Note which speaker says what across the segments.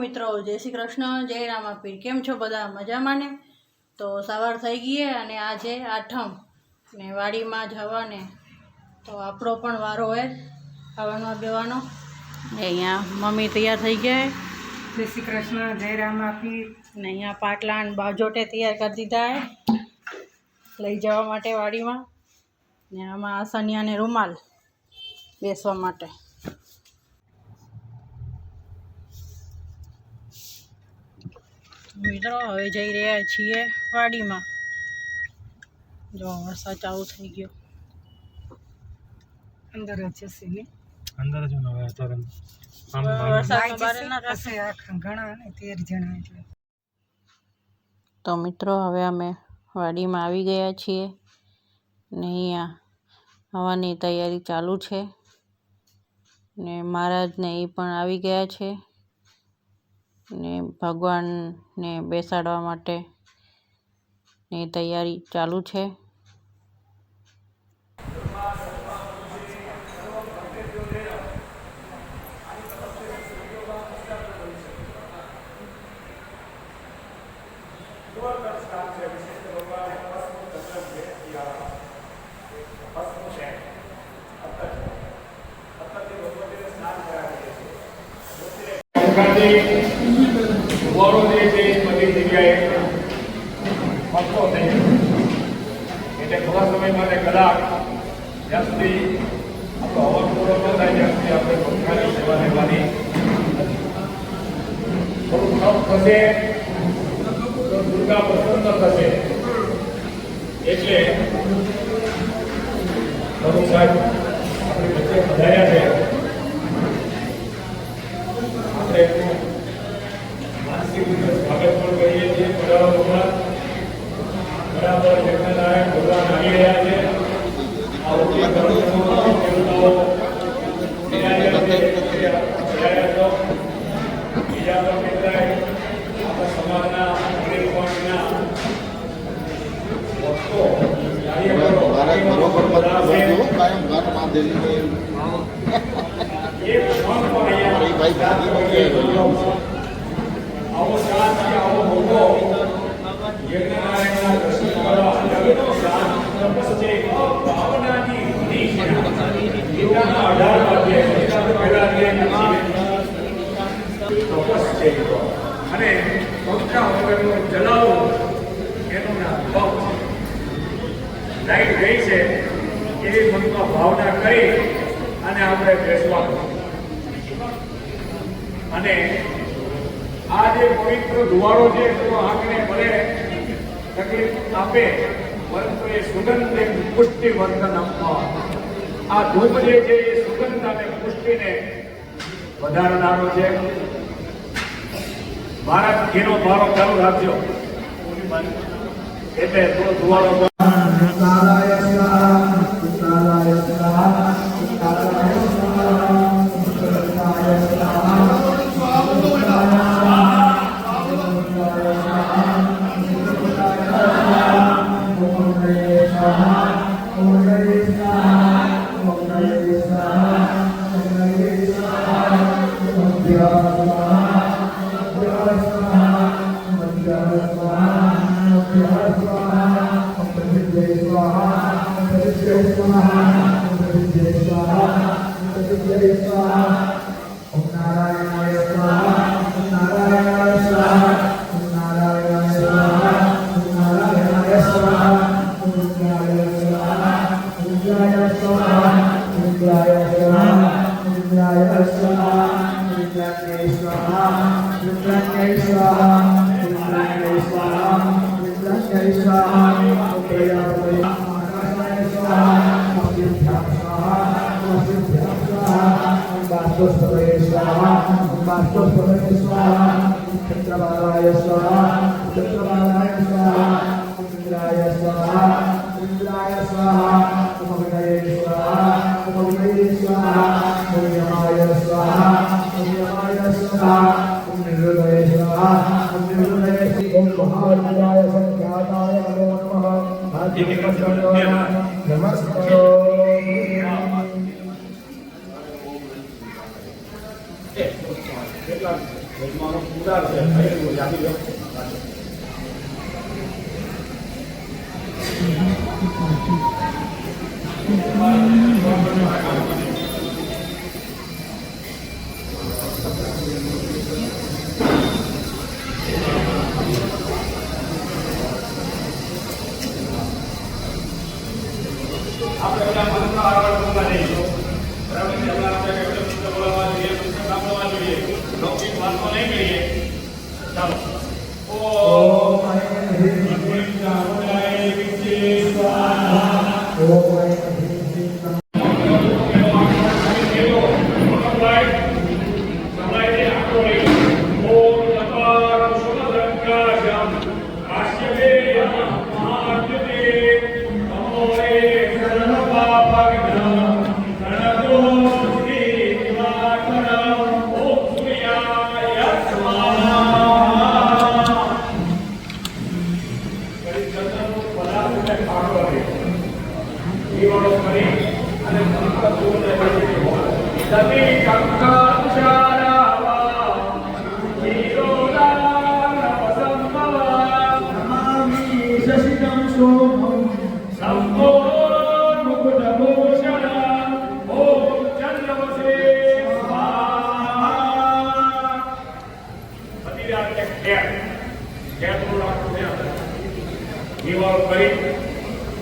Speaker 1: મિત્રો, જય શ્રી કૃષ્ણ, જય રામાપીર। કેમ છો બધા? મજામાં ને? તો સવાર થઈ ગઈ અને આજે આઠમ ને વાડીમાં જવાને તો આપણો પણ વારો હોય ખાવાનો બેવાનો ને અહીંયા મમ્મી તૈયાર થઈ ગયા।
Speaker 2: જય શ્રી કૃષ્ણ, જય રામાપીર।
Speaker 1: ને અહીંયા પાટલા ને બાજોટે તૈયાર કરી દીધા લઈ જવા માટે વાડીમાં ને આમાં આસનિયા ને રૂમાલ બેસવા માટે। મિત્રો હવે જઈ રહ્યા છીએ વાડીમાં। જો વરસાદ ચાલુ થઈ ગયો,
Speaker 2: અંદર જ જશે ને
Speaker 3: અંદર જ હવે અત્યારે
Speaker 1: વરસાદ બહાર ના
Speaker 2: જશે ઘણા ને 13 જણા એટલે।
Speaker 1: તો મિત્રો હવે અમે વાડીમાં આવી ગયા છીએ ને અહીંયા હવાની તૈયારી ચાલુ છે ને મહારાજ ને એ પણ આવી ગયા છે ને ભગવાનને બેસાડવા માટે ની તૈયારી ચાલુ છે।
Speaker 3: दुआरों જે છે બધી જગ્યાએ મસ્તો થઈ ગયો એટલે થોડા સમય માટે કલાક જ્યાં સુધી આપણો હવન પૂરો ન થાય ત્યાં સુધી આપણે ભગવાનની સેવા લેવાની થોડું તપ થશે તો દુર્ગા પ્રસન્ન થશે એટલે પ્રભુ સાહેબ આપણી વચ્ચે પધાર્યા છે। આપણે સ્વાગત પણ કરીએ છીએ। બરાબર જગન્નારાયણ ભગવાન આવી રહ્યા છે। આ ઉચ્ચ કર્મનો બીજા પણ કેટલાય આપણા સમાજના ગરીબ વર્ગના ભક્તો આવો શાંતિ આવો ભોગો યજ્ઞનારાયણના દર્શન કરવા જગતનો શાંત તપસ્ય ભાવનાની ગીતાના 18 વાગ્યે ગીતાના પહેલા તપસ્ય અને પંખા વગરનો જલાવો એનો ભાવ લાઈટ ગઈ છે એવી મનમાં ભાવના કરી અને આપણે બેસવાનું અને આ જે પવિત્ર ધુવાળો છે તો આંખને ભલે તકલીફ આપે પરંતુ એ સુગંધ એક પુષ્ટિ વર્ધન આપવા આ ધૂપ જે છે એ સુગંધ અને પુષ્ટિને વધારનારો છે। ભારત ઘીનો ભારો ચાલુ રાખજો એટલે થોડો ધુવાળો નમસ્કાર। મારો ઉદાર છે ભાઈ જામી લો આપણે બધા મનનો આગળ બોલવા જઈશું બરાબર છે આપણે આપણે શબ્દ બોલવા જોઈએ શબ્દ સાંભળવા જોઈએ લૌકિક વાતો નહીં કરીએ ચાલો ઓમ હરિ ચામુંડાય વિદ્યે સ્વાહા ઓમ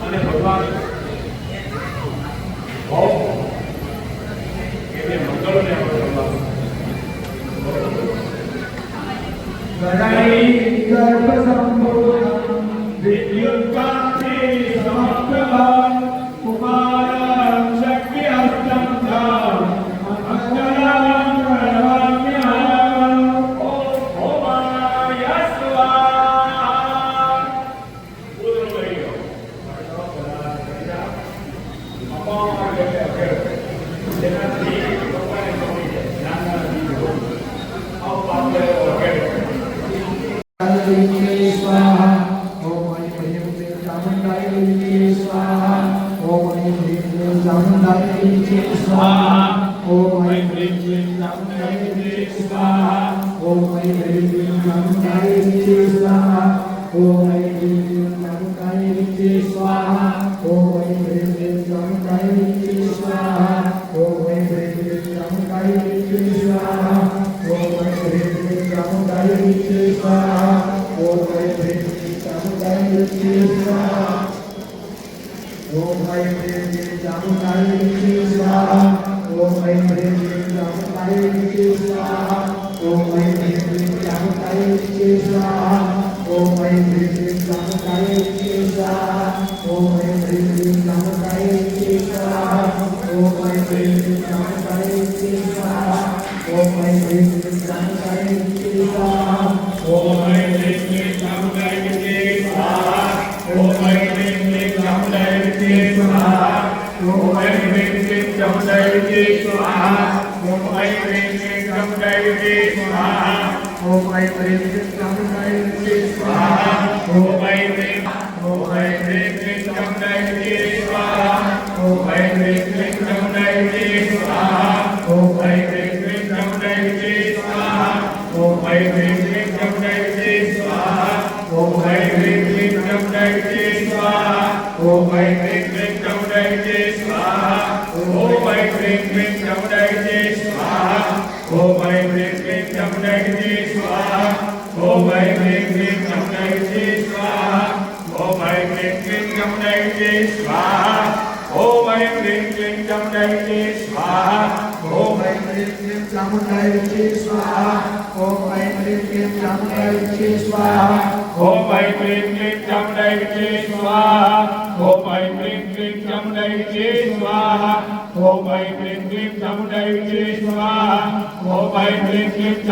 Speaker 3: અને ભગવાન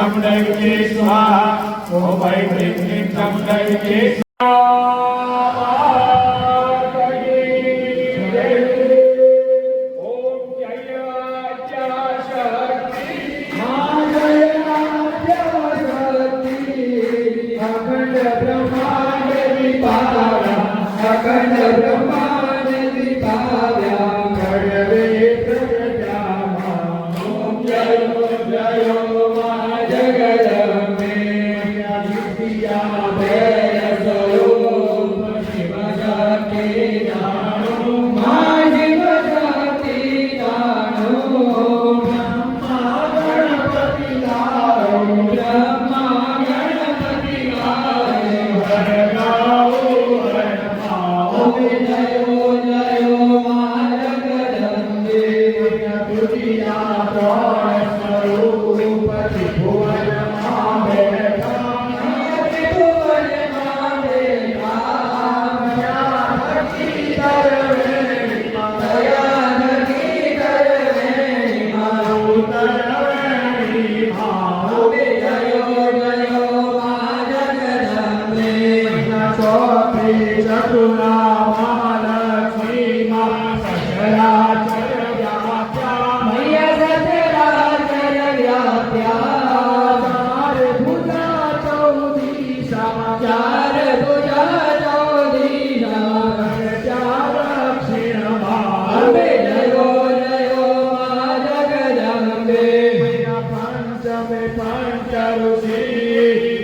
Speaker 3: મંગળને
Speaker 4: જય જય મા જગત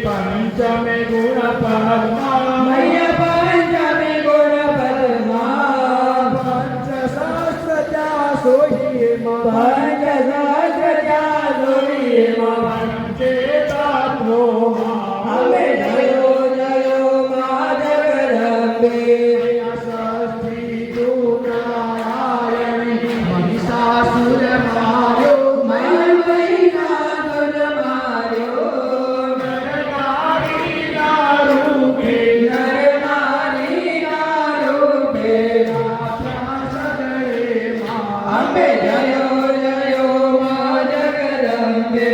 Speaker 3: પંચમે ગુણ પદ્મા
Speaker 4: પંચમે ગુણ પદ્મા
Speaker 3: પંચ સહસ્ર ત્યાં સોહી
Speaker 4: પંચ સહસ્ર ત્યાં સોહી
Speaker 3: પંચેતાત્મો
Speaker 4: અમે જયો જયો મા જગદંબે
Speaker 3: ષષ્ઠી ગુણારાયણી મહિષાસુર માર્યો
Speaker 4: મહિષાસુર માર્યો
Speaker 3: નરનારીના રૂપે
Speaker 4: નરનારીના રૂપે અમે જયો જયો મા જગદંબે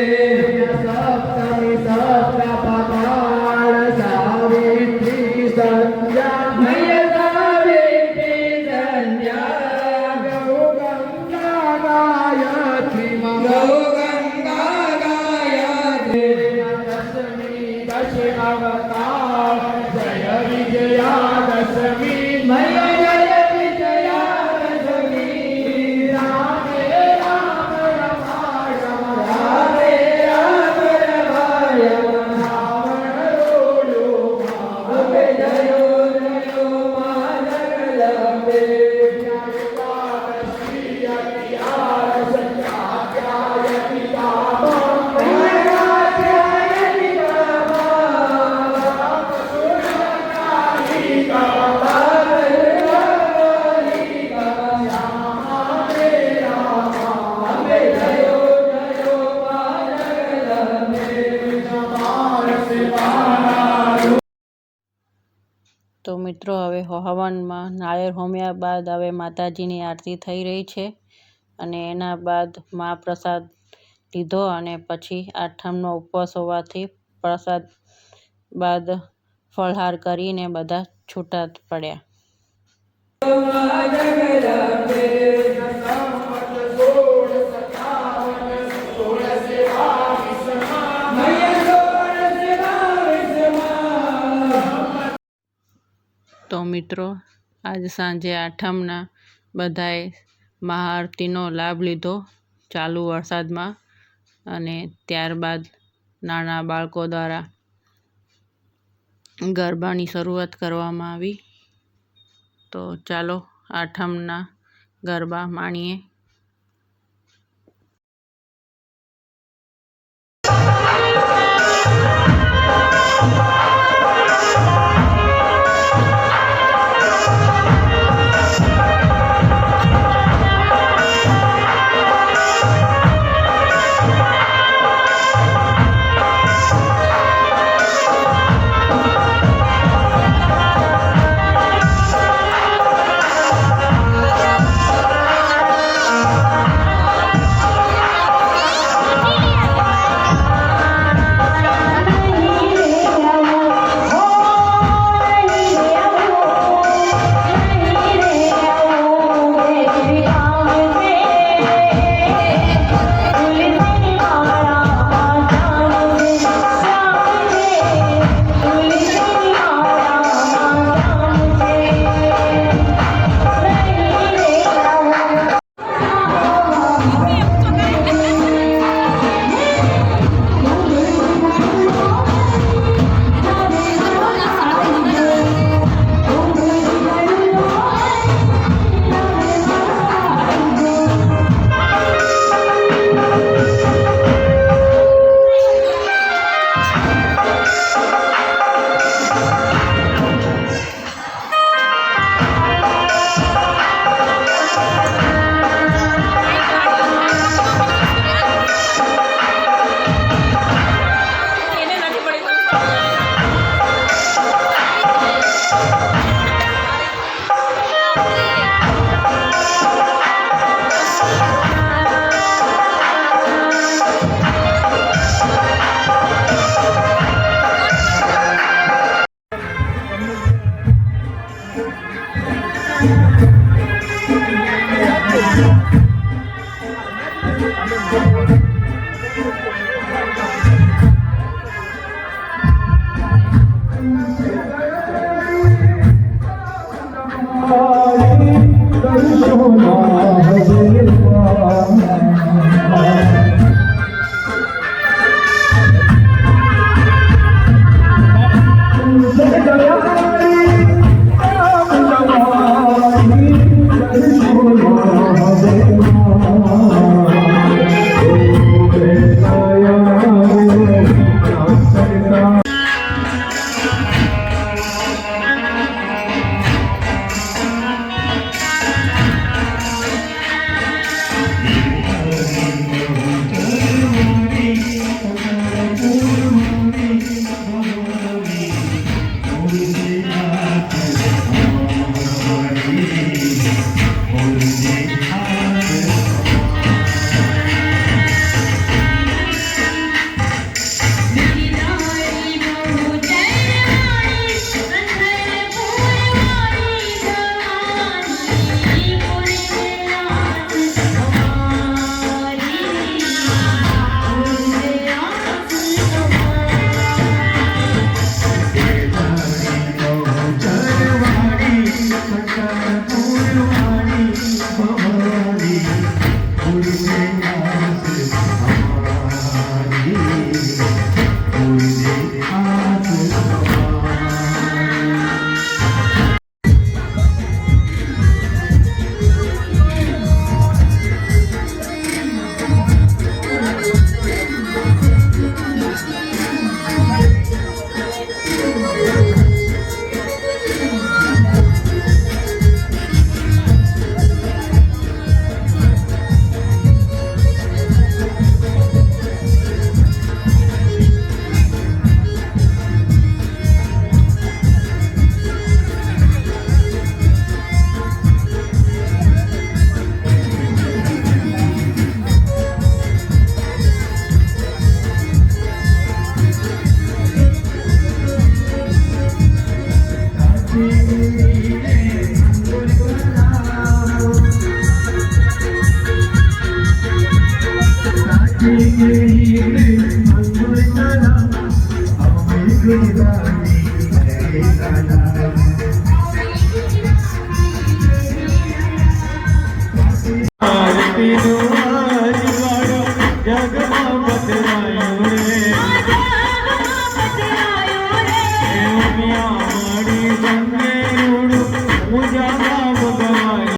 Speaker 3: સપ્તમી સપ્તપદાળ સાવિત્રી સંધ્યા
Speaker 4: મય સાવિત્રી સંધ્યા
Speaker 3: ગૌ ગંગા ગાયત્રી
Speaker 4: ગૌ ગંગા ગાયત્રી
Speaker 3: દશમી દશ અવતાર જય વિજયા દશમી
Speaker 4: મય જય વિજયા દશમી
Speaker 3: રામે રામ રમાયા
Speaker 4: રામે રામ રમાયા
Speaker 3: રાવણ રોયો
Speaker 4: અમે જયો જયો મા જગદંબે
Speaker 1: તો મિત્રો હવે હવનમાં નાળિયેર હોમ્યા બાદ હવે માતાજીની આરતી થઈ રહી છે અને એના બાદ મહાપ્રસાદ લીધો અને પછી આઠમનો ઉપવાસ હોવાથી પ્રસાદ બાદ ફળહાર કરીને બધા છૂટા પડ્યા.
Speaker 4: મા જગદંબે મય સોળસ બાવીસમાં
Speaker 1: તો મિત્રો આજ સાંજે આઠમના બધાએ મહાઆરતીનો લાભ લીધો ચાલુ વરસાદમાં અને ત્યારબાદ નાના બાળકો દ્વારા ગરબાની શરૂઆત કરવામાં આવી. તો ચાલો આઠમના ગરબા માણીએ.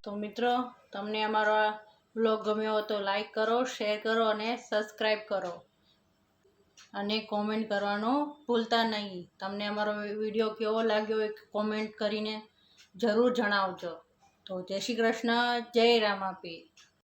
Speaker 1: તો મિત્રો, તમને અમારો આ બ્લોગ ગમ્યો હોય તો લાઈક કરો, શેર કરો અને સબસ્ક્રાઈબ કરો અને કોમેન્ટ કરવાનું ભૂલતા નહીં. તમને અમારો વિડીયો કેવો લાગ્યો એ કોમેન્ટ કરીને જરૂર જણાવજો. તો જય શ્રી કૃષ્ણ, જય રામાપીર.